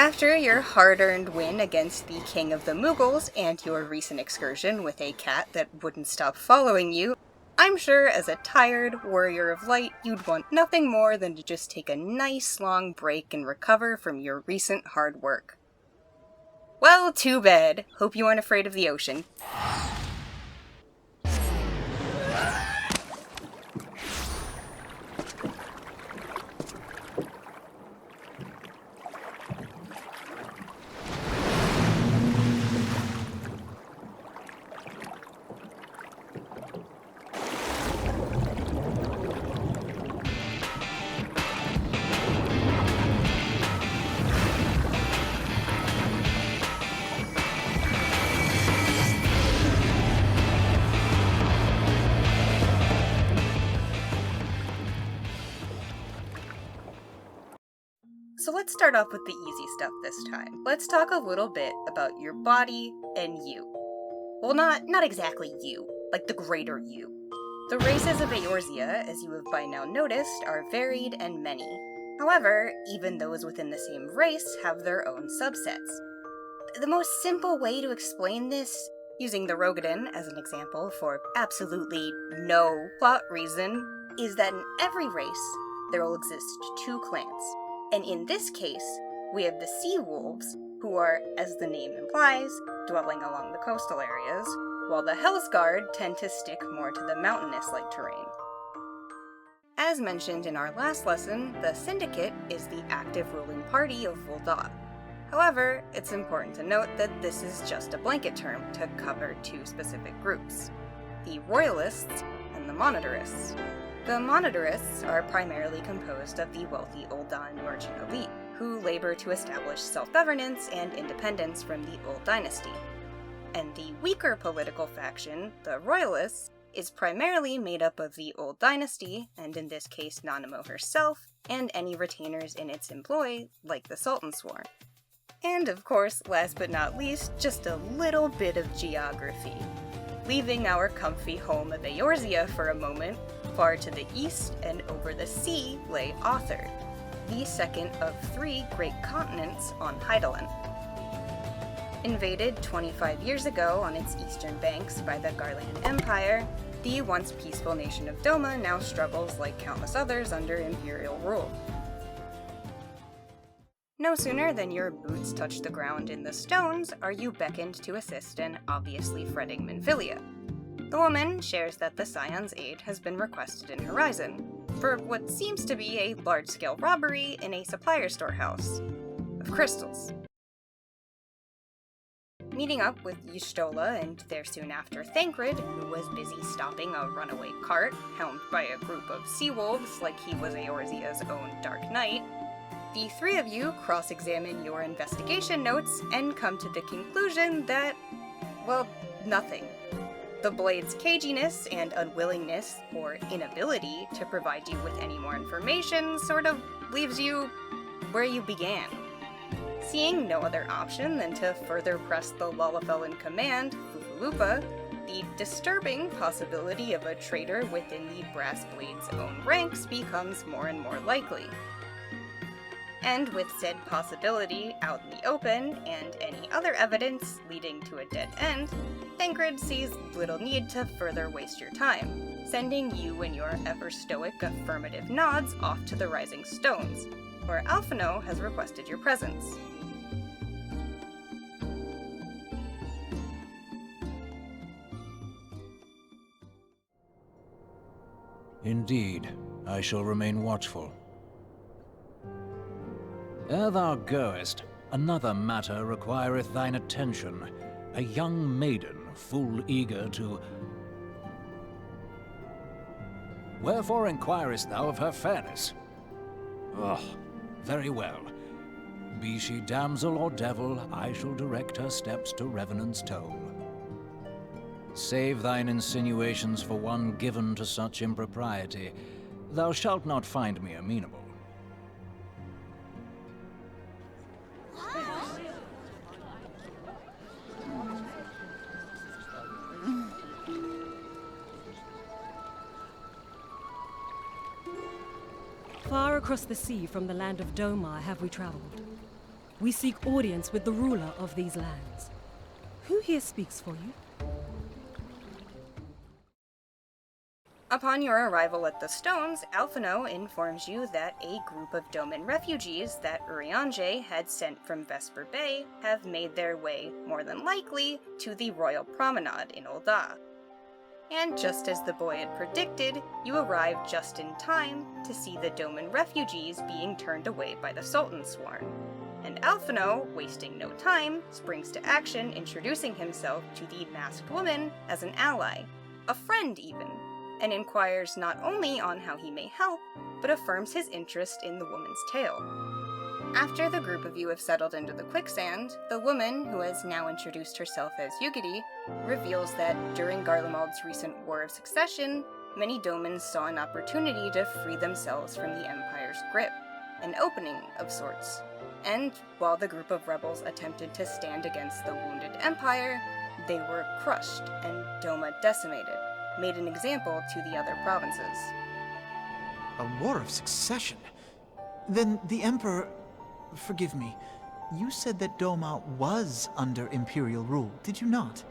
After your hard-earned win against the King of the Mughals and your recent excursion with a cat that wouldn't stop following you, I'm sure as a tired warrior of light, you'd want nothing more than to just take a nice long break and recover from your recent hard work. Well, too bad. Hope you aren't afraid of the ocean. So let's start off with the easy stuff this time. Let's talk a little bit about your body and you. Well, not exactly you, like the greater you. The races of Eorzea, as you have by now noticed, are varied and many. However, even those within the same race have their own subsets. The most simple way to explain this, using the Rogadin as an example for absolutely no plot reason, is that in every race, there will exist two clans. And in this case, we have the Sea Wolves, who are, as the name implies, dwelling along the coastal areas, while the Hellsguard tend to stick more to the mountainous-like terrain. As mentioned in our last lesson, the Syndicate is the active ruling party of Voldaw. However, it's important to note that this is just a blanket term to cover two specific groups: the Royalists and the Monitorists. The Monitorists are primarily composed of the wealthy Ul'dah merchant elite, who labor to establish self-governance and independence from the Old Dynasty. And the weaker political faction, the Royalists, is primarily made up of the Old Dynasty, and in this case Nanamo herself, and any retainers in its employ, like the Sultan Sworn. And of course, last but not least, just a little bit of geography. Leaving our comfy home of Eorzea for a moment, far to the east and over the sea lay Authard, the second of 3 great continents on Hydaelyn. Invaded 25 years ago on its eastern banks by the Garlean Empire, the once peaceful nation of Doma now struggles like countless others under imperial rule. No sooner than your boots touch the ground in the stones are you beckoned to assist an obviously fretting Minfilia. The woman shares that the Scion's aid has been requested in Horizon, for what seems to be a large-scale robbery in a supplier storehouse of crystals. Meeting up with Y'shtola and there soon after Thancred, who was busy stopping a runaway cart helmed by a group of sea wolves like he was Eorzea's own Dark Knight, the 3 of you cross-examine your investigation notes and come to the conclusion that, well, nothing. The Blade's caginess and unwillingness, or inability, to provide you with any more information sort of leaves you where you began. Seeing no other option than to further press the Lalafell in command, Fufulupa, the disturbing possibility of a traitor within the Brass Blade's own ranks becomes more and more likely. And with said possibility out in the open, and any other evidence leading to a dead end, Thancred sees little need to further waste your time, sending you and your ever-stoic affirmative nods off to the Rising Stones, where Alphinaud has requested your presence. Indeed, I shall remain watchful. Ere thou goest, another matter requireth thine attention. A young maiden, full eager to... Wherefore inquirest thou of her fairness? Oh, very well. Be she damsel or devil, I shall direct her steps to Revenant's Tome. Save thine insinuations for one given to such impropriety. Thou shalt not find me amenable. Far across the sea from the land of Domar have we traveled. We seek audience with the ruler of these lands. Who here speaks for you? Upon your arrival at the Stones, Alphino informs you that a group of Doman refugees that Urianger had sent from Vesper Bay have made their way, more than likely, to the Royal Promenade in Ul'dah. And just as the boy had predicted, you arrive just in time to see the Doman refugees being turned away by the Sultan Sworn. And Alphino, wasting no time, springs to action, introducing himself to the masked woman as an ally, a friend even, and inquires not only on how he may help, but affirms his interest in the woman's tale. After the group of you have settled into the quicksand, the woman, who has now introduced herself as Yugiri, reveals that during Garlemald's recent War of Succession, many Domans saw an opportunity to free themselves from the Empire's grip, an opening of sorts. And while the group of rebels attempted to stand against the wounded Empire, they were crushed and Doma decimated, made an example to the other provinces. A war of succession? Then the Emperor... Forgive me. You said that Doma was under Imperial rule, did you not?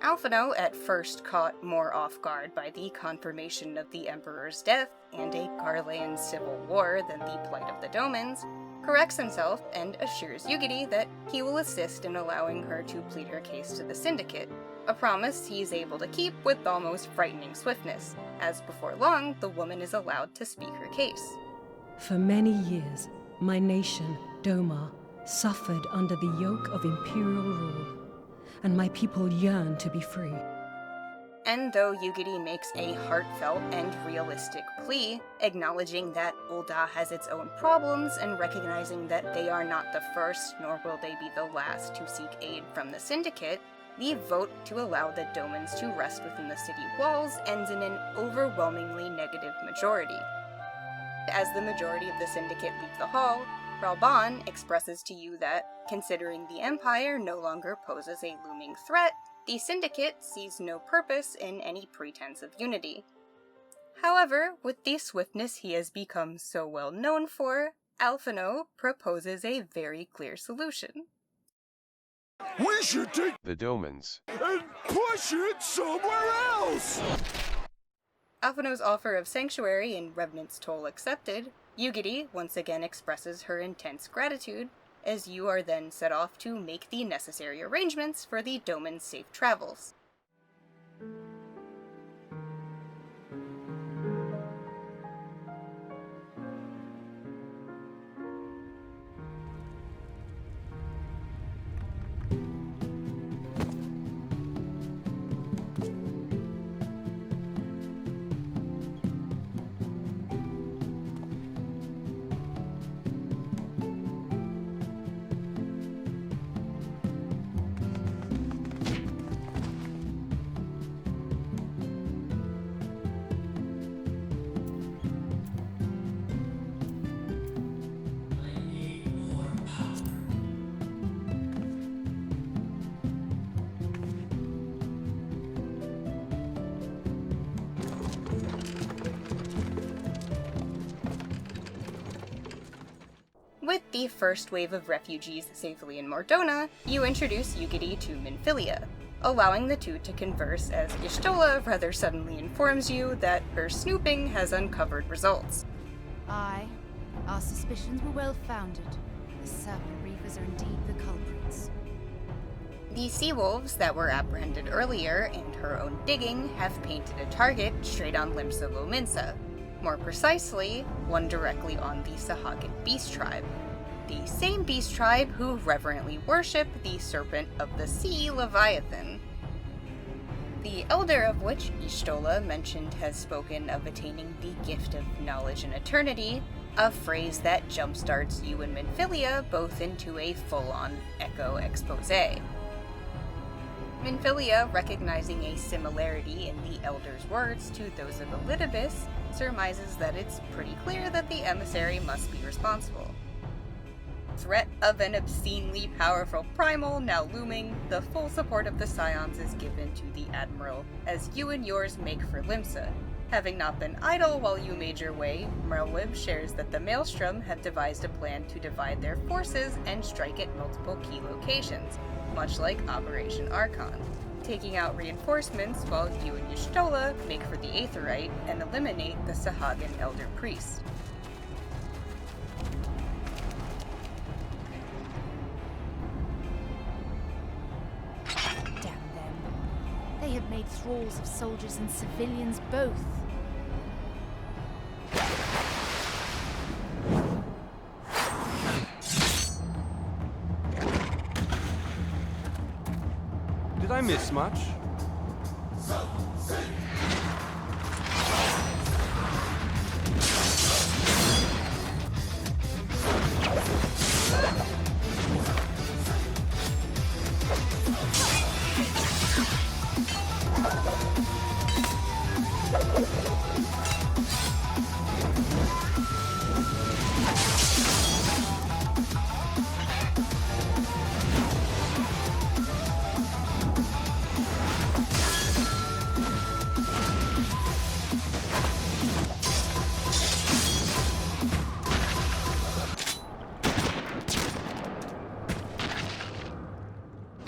Alphino, at first caught more off guard by the confirmation of the Emperor's death and a Garlean civil war than the plight of the Domans, corrects himself and assures Yugiri that he will assist in allowing her to plead her case to the Syndicate, a promise he is able to keep with almost frightening swiftness, as before long the woman is allowed to speak her case. For many years, my nation, Doma, suffered under the yoke of Imperial rule, and my people yearn to be free. And though Yugiri makes a heartfelt and realistic plea, acknowledging that Ul'dah has its own problems and recognizing that they are not the first, nor will they be the last to seek aid from the Syndicate, the vote to allow the Domans to rest within the city walls ends in an overwhelmingly negative majority. As the majority of the Syndicate leave the hall, Ralban expresses to you that, considering the Empire no longer poses a looming threat, the Syndicate sees no purpose in any pretense of unity. However, with the swiftness he has become so well known for, Alphino proposes a very clear solution. We should take the Domans and push it somewhere else! Alphino's offer of sanctuary and Revenant's toll accepted, Yugiri once again expresses her intense gratitude, as you are then set off to make the necessary arrangements for the Doman's safe travels. With the first wave of refugees safely in Mordona, you introduce Yugiri to Minfilia, allowing the two to converse as Y'shtola rather suddenly informs you that her snooping has uncovered results. Aye, our suspicions were well founded. The Serpent Reapers are indeed the culprits. The sea wolves that were apprehended earlier and her own digging have painted a target straight on Limsa Lominsa. More precisely, one directly on the Sahagin beast tribe. The same beast tribe who reverently worship the serpent of the sea, Leviathan. The elder of which Y'shtola mentioned has spoken of attaining the gift of knowledge and eternity, a phrase that jumpstarts you and Minfilia both into a full-on Echo expose. Minfilia, recognizing a similarity in the elder's words to those of Elidibus, surmises that it's pretty clear that the emissary must be responsible. Threat of an obscenely powerful primal now looming, the full support of the Scions is given to the Admiral, as you and yours make for Limsa, Having not been idle while you made your way, Merlwyb shares that the Maelstrom have devised a plan to divide their forces and strike at multiple key locations, much like Operation Archon, taking out reinforcements while you and Y'shtola make for the Aetheryte and eliminate the Sahagin Elder Priest. Damn them. They have made thralls of soldiers and civilians both. Did I miss much?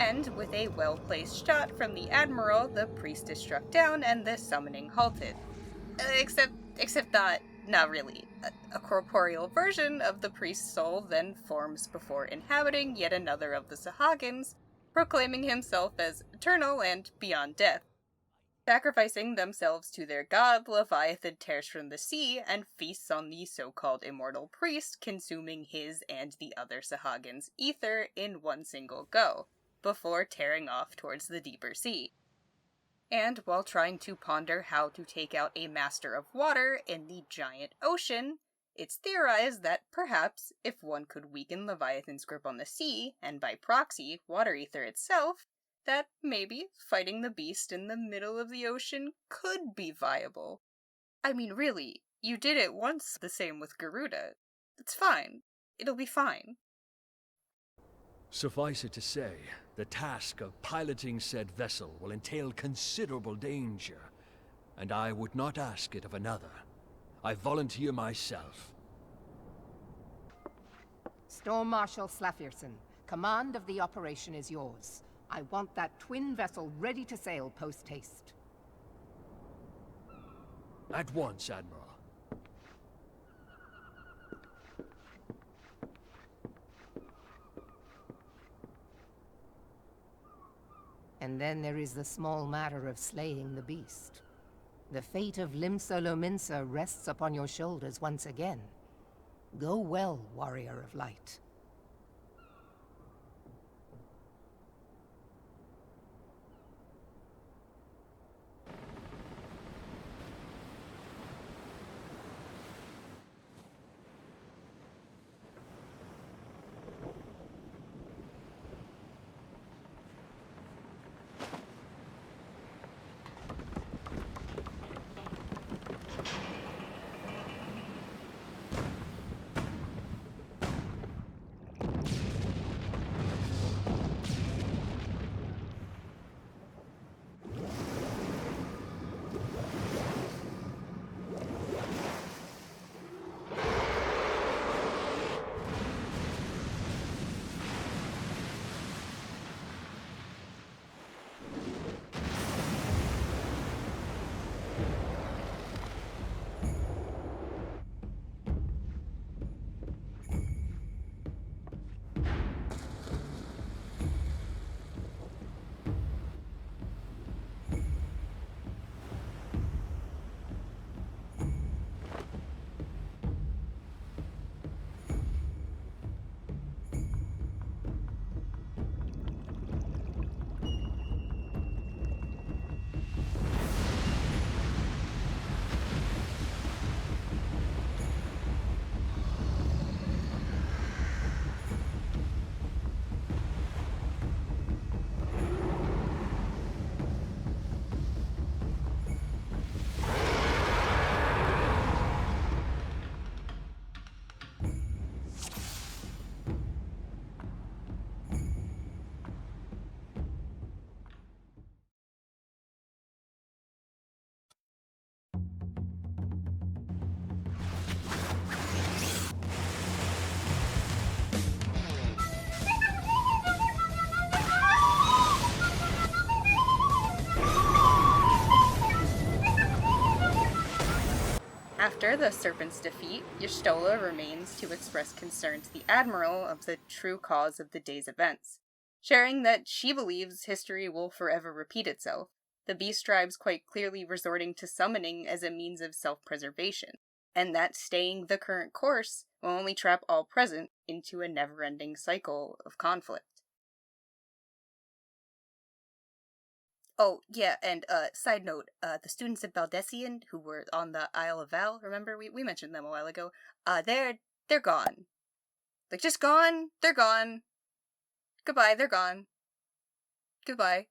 And with a well-placed shot from the Admiral, the priest is struck down and the summoning halted. Except not really. A corporeal version of the priest's soul then forms before inhabiting yet another of the Sahagins, proclaiming himself as eternal and beyond death. Sacrificing themselves to their god, Leviathan tears from the sea and feasts on the so-called immortal priest, consuming his and the other Sahagins' ether in one single go, before tearing off towards the deeper sea. And while trying to ponder how to take out a master of water in the giant ocean, it's theorized that perhaps if one could weaken Leviathan's grip on the sea, and by proxy, water ether itself, that maybe fighting the beast in the middle of the ocean could be viable. I mean, really, you did it once the same with Garuda. It's fine. It'll be fine. Suffice it to say, the task of piloting said vessel will entail considerable danger, and I would not ask it of another. I volunteer myself. Storm Marshal Slafirson, command of the operation is yours. I want that twin vessel ready to sail post-haste. At once, Admiral. And then there is the small matter of slaying the beast. The fate of Limsa Lominsa rests upon your shoulders once again. Go well, Warrior of Light. After the Serpent's defeat, Y'shtola remains to express concern to the Admiral of the true cause of the day's events, sharing that she believes history will forever repeat itself, the beast tribes quite clearly resorting to summoning as a means of self-preservation, and that staying the current course will only trap all present into a never-ending cycle of conflict. Oh, yeah, and side note, the students of Baldesion who were on the Isle of Val, remember? We mentioned them a while ago. They're gone. Like, just gone. They're gone. Goodbye, they're gone. Goodbye.